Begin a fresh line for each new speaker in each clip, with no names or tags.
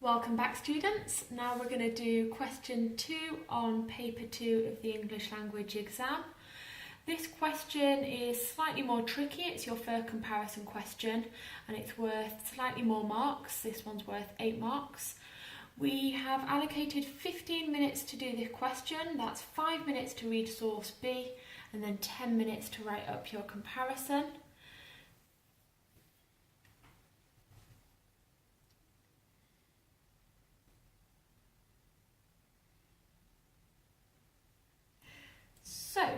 Welcome back, students. Now we're going to do question 2 on paper 2 of the English language exam. This question is slightly more tricky. It's your first comparison question and it's worth slightly more marks. This one's worth 8 marks. We have allocated 15 minutes to do this question. That's 5 minutes to read source B and then 10 minutes to write up your comparison. So,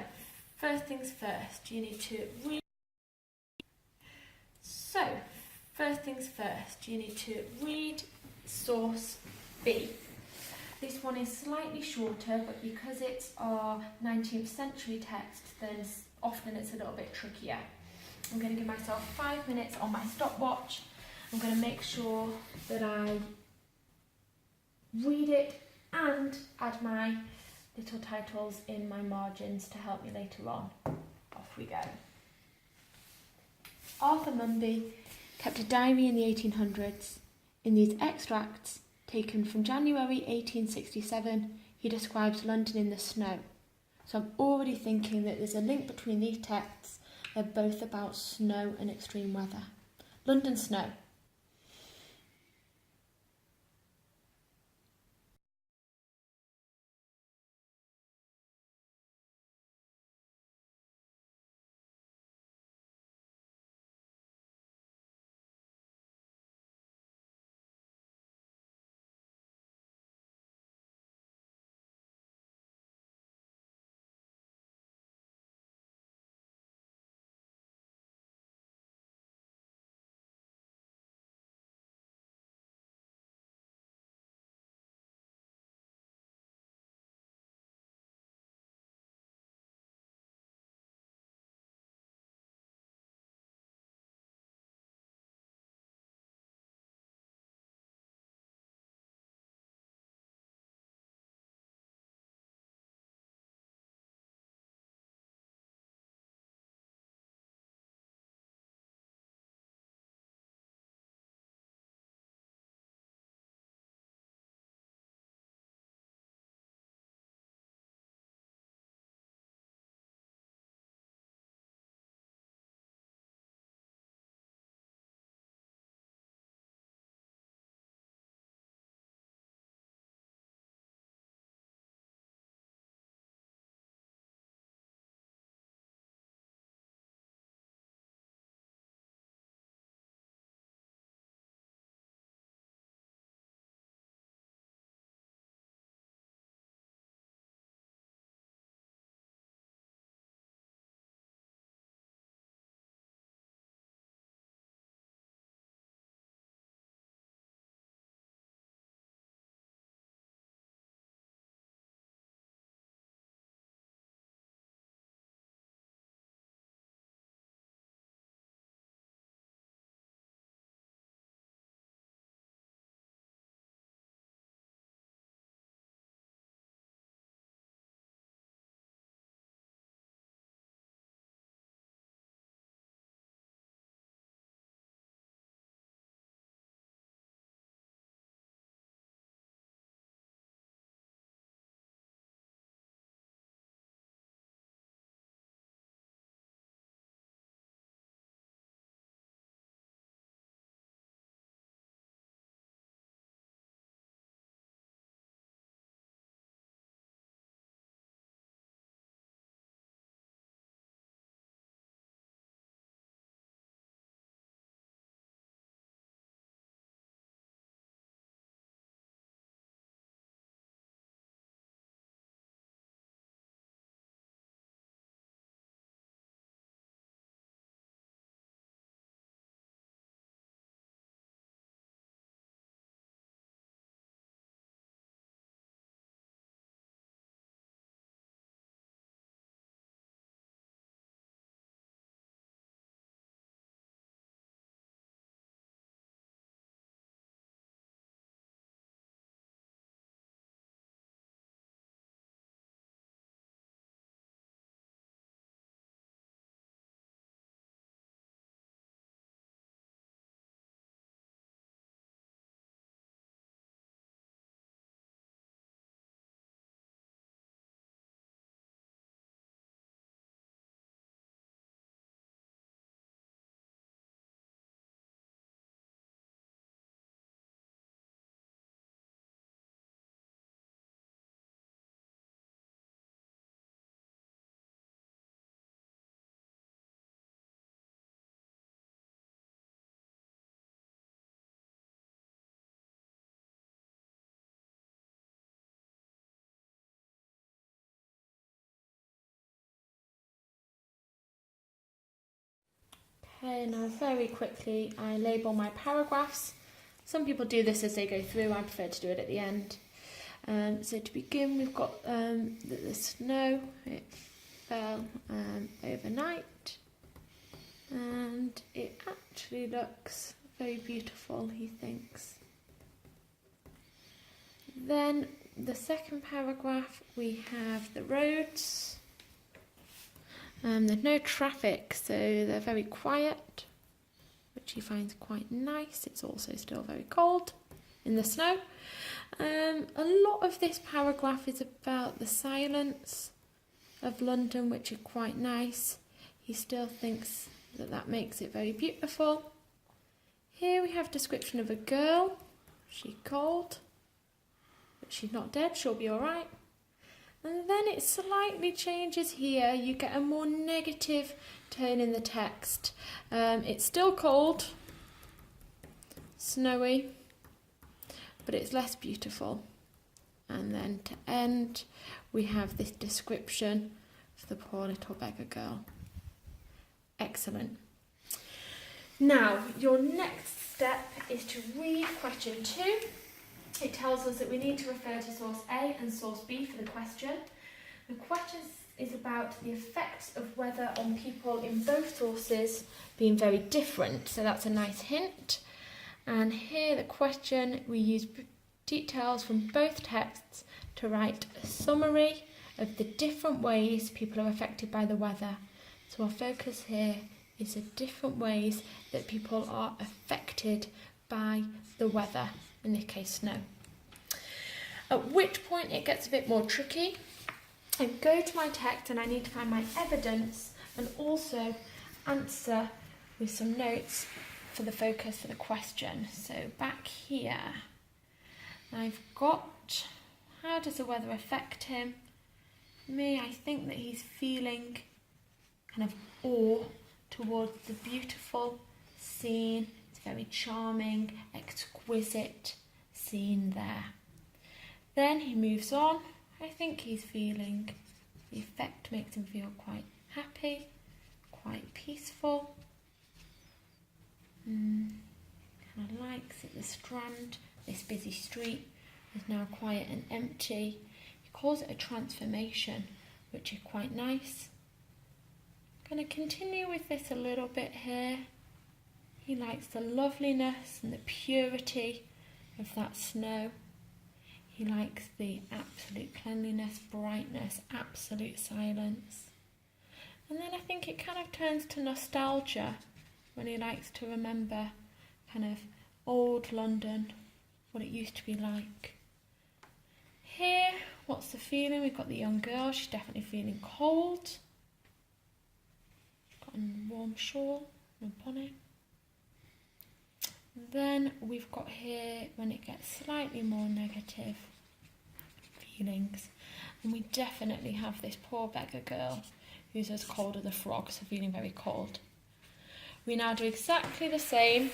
first things first, you need to read source B. This one is slightly shorter, but because it's our 19th century text, then often it's a little bit trickier. I'm going to give myself 5 minutes on my stopwatch. I'm going to make sure that I read it and add my little titles in my margins to help me later on. Off we go. Arthur Munby kept a diary in the 1800s. In these extracts, taken from January 1867, he describes London in the snow. So I'm already thinking that there's a link between these texts. They're both about snow and extreme weather. London snow. Okay, now very quickly I label my paragraphs. Some people do this as they go through, I prefer to do it at the end. So to begin, we've got the snow, it fell overnight, and it actually looks very beautiful, he thinks. Then the second paragraph, we have the roads. There's no traffic, so they're very quiet, which he finds quite nice. It's also still very cold in the snow. A lot of this paragraph is about the silence of London, which is quite nice. He still thinks that makes it very beautiful. Here we have description of a girl. She's cold, but she's not dead, she'll be all right. And then it slightly changes here. You get a more negative tone in the text. It's still cold, snowy, but it's less beautiful. And then to end, we have this description of the poor little beggar girl. Excellent. Now, your next step is to read question 2. It tells us that we need to refer to source A and source B for the question. The question is about the effects of weather on people in both sources being very different, so that's a nice hint. And here the question, we use details from both texts to write a summary of the different ways people are affected by the weather. So our focus here is the different ways that people are affected by the weather, in this case snow. At which point it gets a bit more tricky. I go to my text and I need to find my evidence and also answer with some notes for the focus for the question. So back here, I've got, how does the weather affect him? For me, I think that he's feeling kind of awe towards the beautiful scene. It's very charming, exquisite scene there. Then he moves on. I think he's feeling, the effect makes him feel quite happy, quite peaceful. Kind of likes it, the Strand, this busy street is now quiet and empty. He calls it a transformation, which is quite nice. Going to continue with this a little bit here. He likes the loveliness and the purity of that snow. He likes the absolute cleanliness, brightness, absolute silence. And then I think it kind of turns to nostalgia when he likes to remember kind of old London, what it used to be like. Here, what's the feeling? We've got the young girl, she's definitely feeling cold. Got a warm shawl and a bonnet. Then we've got here when it gets slightly more negative feelings, and we definitely have this poor beggar girl who's as cold as a frog, so feeling very cold. We now do exactly the same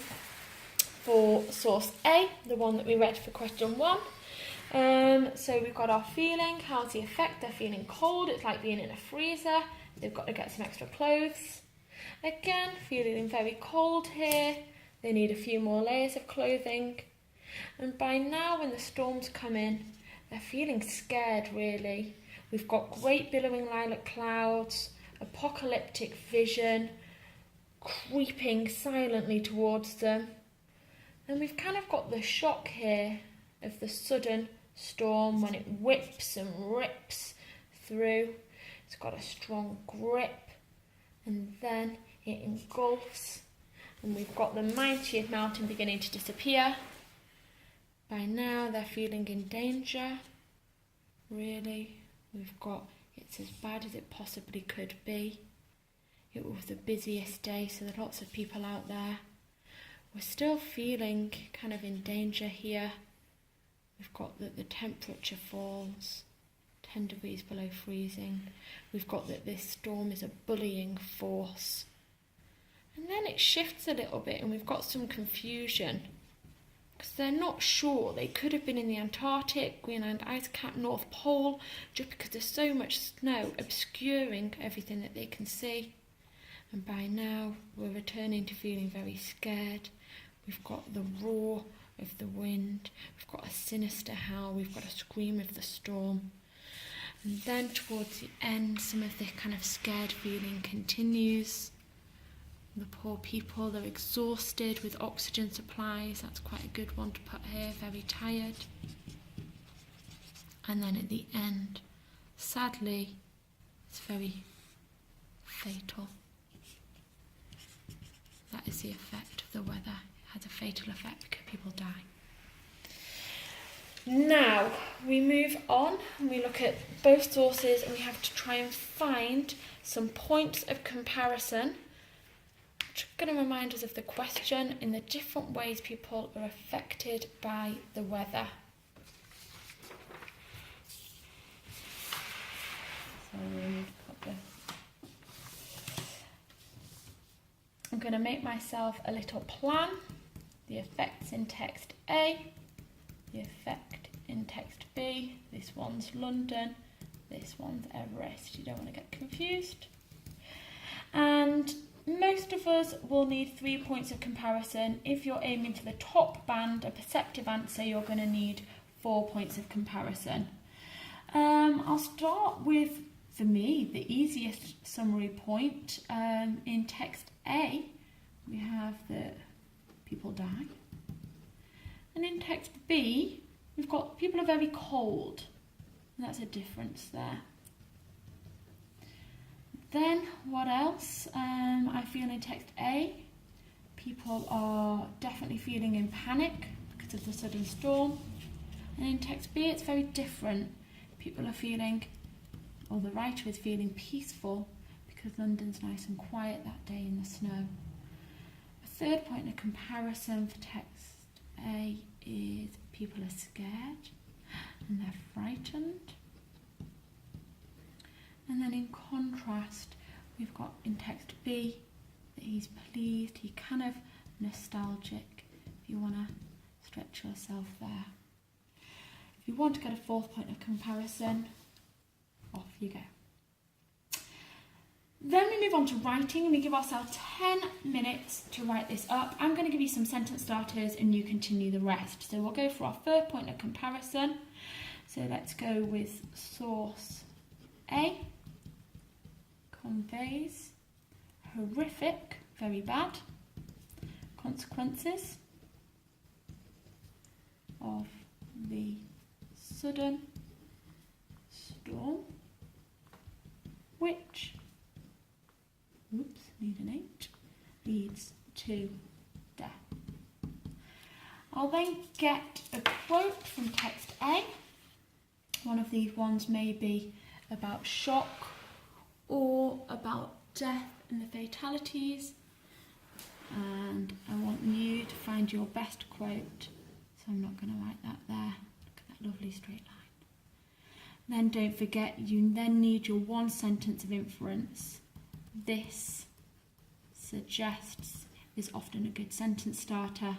for source A, the one that we read for question 1. So we've got our feeling, how's the effect? They're feeling cold, it's like being in a freezer, they've got to get some extra clothes. Again, feeling very cold here. They need a few more layers of clothing. And by now, when the storms come in, they're feeling scared, really. We've got great billowing lilac clouds, apocalyptic vision, creeping silently towards them. And we've kind of got the shock here of the sudden storm when it whips and rips through. It's got a strong grip, and then it engulfs. And we've got the mightiest mountain beginning to disappear. By now they're feeling in danger. Really, we've got, it's as bad as it possibly could be. It was the busiest day, so there are lots of people out there. We're still feeling kind of in danger here. We've got that the temperature falls 10 degrees below freezing. We've got that this storm is a bullying force. And then it shifts a little bit and we've got some confusion because they're not sure. They could have been in the Antarctic, Greenland ice cap, North Pole, just because there's so much snow obscuring everything that they can see. And by now we're returning to feeling very scared. We've got the roar of the wind, we've got a sinister howl, we've got a scream of the storm. And then towards the end, some of the kind of scared feeling continues. The poor people, they're exhausted with oxygen supplies. That's quite a good one to put here, very tired. And then at the end, sadly, it's very fatal. That is the effect of the weather. It has a fatal effect because people die. Now we move on and we look at both sources, and we have to try and find some points of comparison which are going to remind us of the question in the different ways people are affected by the weather. So I'm going to make myself a little plan. The effects in text A, the effect in text B. This one's London, this one's Everest. You don't want to get confused. And most of us will need 3 points of comparison. If you're aiming for the top band, a perceptive answer, you're going to need 4 points of comparison. I'll start with, for me, the easiest summary point. In text A, we have that people die. And in text B, we've got people are very cold. And that's a difference there. Then, what else? I feel in text A, people are definitely feeling in panic because of the sudden storm. And in text B, it's very different. People are feeling, or the writer is feeling peaceful because London's nice and quiet that day in the snow. A third point of comparison for text A is people are scared and they're frightened. And then in contrast, we've got in text B that he's pleased, he's kind of nostalgic, if you want to stretch yourself there. If you want to get a fourth point of comparison, off you go. Then we move on to writing, and we give ourselves 10 minutes to write this up. I'm going to give you some sentence starters and you continue the rest. So we'll go for our third point of comparison. So let's go with source A. Conveys horrific, very bad, consequences of the sudden storm, which, need an H, leads to death. I'll then get a quote from text A. One of these ones may be about shock or about death and the fatalities, and I want you to find your best quote, so I'm not going to write that there. Look at that lovely straight line. Then don't forget, you then need your one sentence of inference. This suggests is often a good sentence starter,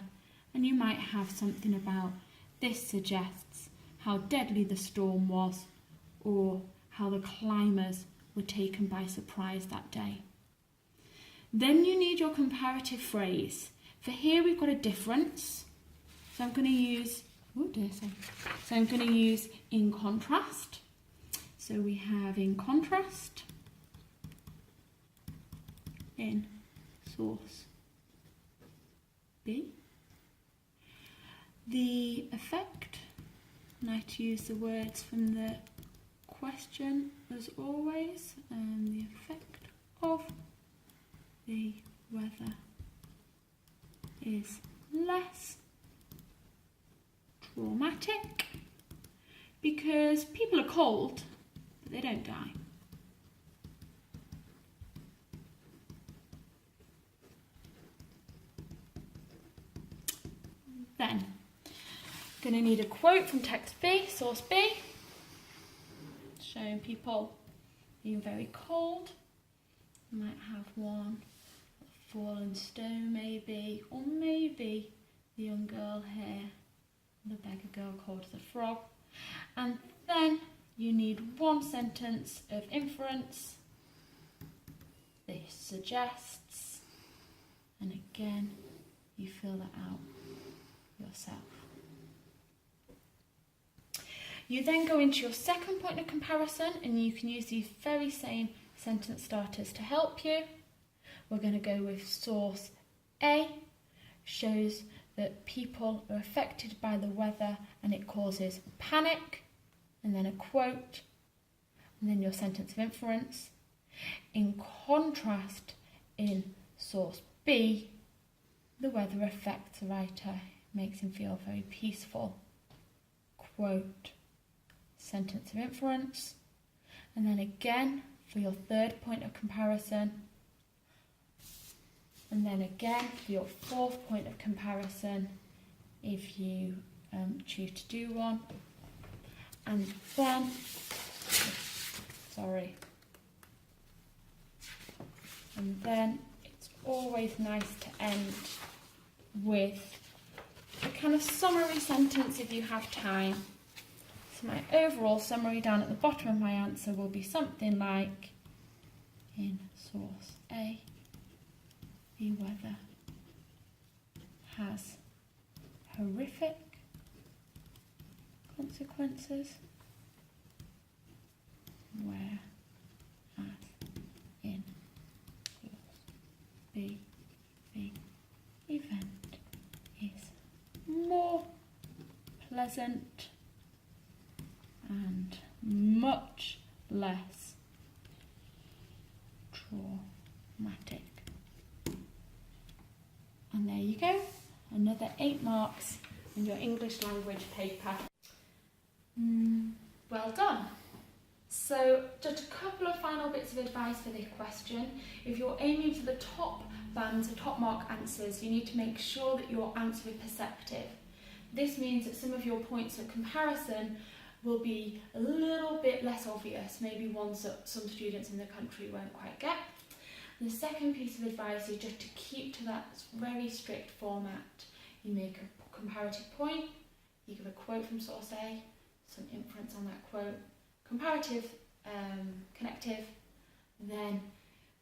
and you might have something about this suggests how deadly the storm was, or how the climbers were taken by surprise that day. Then you need your comparative phrase. For here we've got a difference, so I'm going to use, I'm going to use in contrast. So we have in contrast in source B. The effect, and I to use the words from the question as always, the effect of the weather is less traumatic because people are cold, but they don't die. Then, going to need a quote from text B, source B, showing people being very cold. You might have one, a fallen stone maybe, or maybe the young girl here, the beggar girl called the frog. And then you need one sentence of inference, this. suggests, and again, you fill that out yourself. You then go into your second point of comparison, and you can use these very same sentence starters to help you. We're going to go with source A, shows that people are affected by the weather and it causes panic, and then a quote, and then your sentence of inference. In contrast, in source B, the weather affects the writer, makes him feel very peaceful. Quote, sentence of inference. And then again, for your third point of comparison, and then again for your fourth point of comparison, if you choose to do one. And then, and then it's always nice to end with a kind of summary sentence if you have time. So my overall summary down at the bottom of my answer will be something like, in source A, the weather has horrific consequences, whereas in source B, the event is more pleasant and much less traumatic. And there you go, another 8 marks in your English language paper. Well done. So just a couple of final bits of advice for this question. If you're aiming for the top bands, the top mark answers, you need to make sure that your answer is perceptive. This means that some of your points of comparison will be a little bit less obvious, maybe ones that some students in the country won't quite get. And the second piece of advice is just to keep to that very strict format. You make a comparative point, you give a quote from source A, some inference on that quote, comparative connective, then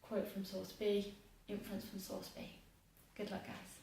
quote from source B, inference from source B. Good luck, guys.